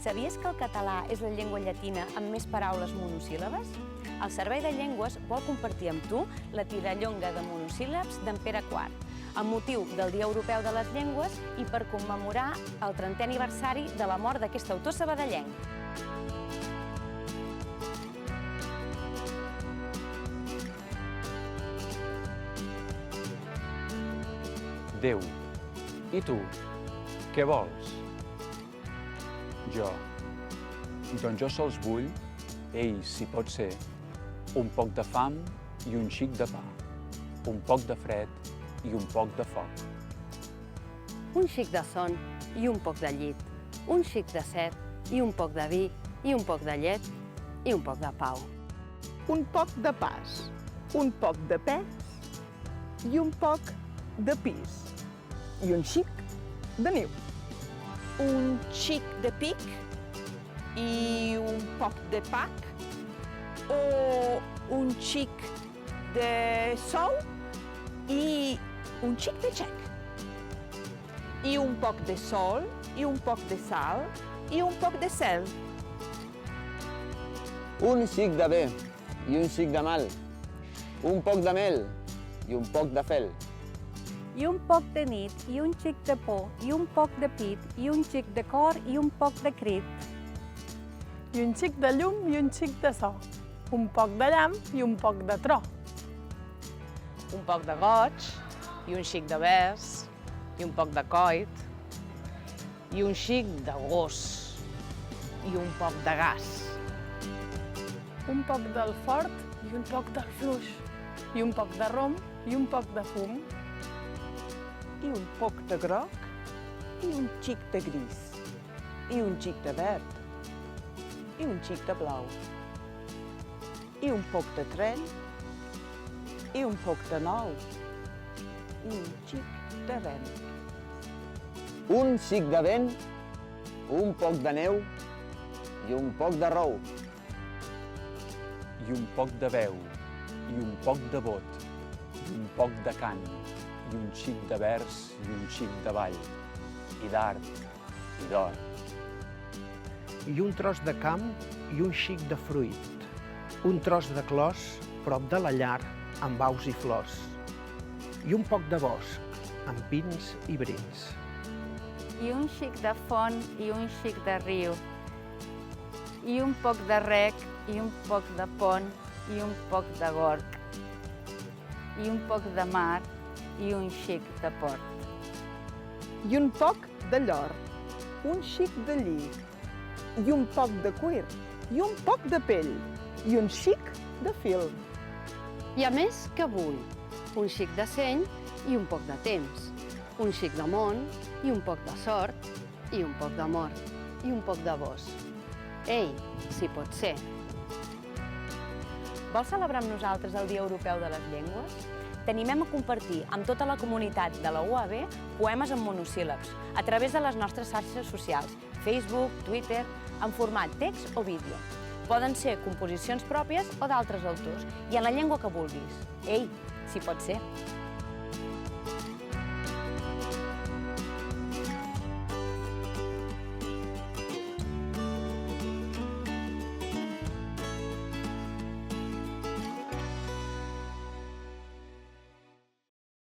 Sabies que el català és la llengua llatina amb més paraules monosíl·labes? El Servei de Llengües vol compartir amb tu la tirallonga de monosíl·labs d'en Pere IV, amb motiu del Dia Europeu de les Llengües i per commemorar el 30è aniversari de la mort d'aquest autor sabadellenc. Déu. I tu? Què vols? Jo. Doncs jo sols vull, si pot ser, un poc de fam i un xic de pa, un poc de fred i un poc de foc. Un xic de son i un poc de llit, un xic de set i un poc de vi i un poc de llet i un poc de pau. Un poc de pas, un poc de pes i un poc de pis i un xic de niu. Un xic de pic i un poc de pac, o un xic de sou i un xic de xec. I un poc de sol, i un poc de sal, i un poc de cel. Un xic de bé i un xic de mal, un poc de mel i un poc de fel. I un poc de nit, i un xic de por, i un poc de pit, i un xic de cor, i un poc de crit. I un xic de llum i un xic de so, un poc de llamp i un poc de tro. Un poc de goig, i un xic de vers, i un poc de coit, i un xic de gos, i un poc de gas. Un poc del fort i un poc del fluix, i un poc de rom i un poc de fum. I un poc de groc, i un xic de gris, i un xic de verd, i un xic de blau, i un poc de tren, i un poc de nou, i un xic de ren. Un xic de vent, un poc de neu i un poc de rou. I un poc de veu, i un poc de bot, i un poc de cant, i un xic de vers i un xic de ball, i d'art i d'or. I un tros de camp i un xic de fruit, un tros de clos prop de la llar amb aus i flors, i un poc de bosc amb pins i brins. I un xic de font i un xic de riu, i un poc de rec i un poc de pont i un poc de gorg, i un poc de mar i un xic de port. I un poc de llor, un xic de lli, i un poc de cuir, i un poc de pell, i un xic de fil. I a més, què vull? Un xic de seny i un poc de temps, un xic de món i un poc de sort, i un poc d'amor, i un poc de vos. Si pot ser. Vols celebrar amb nosaltres el Dia Europeu de les Llengües? T'animem a compartir amb tota la comunitat de la UAB poemes en monosíl·labs a través de les nostres xarxes socials, Facebook, Twitter, en format text o vídeo. Poden ser composicions pròpies o d'altres autors i en la llengua que vulguis. Si pot ser.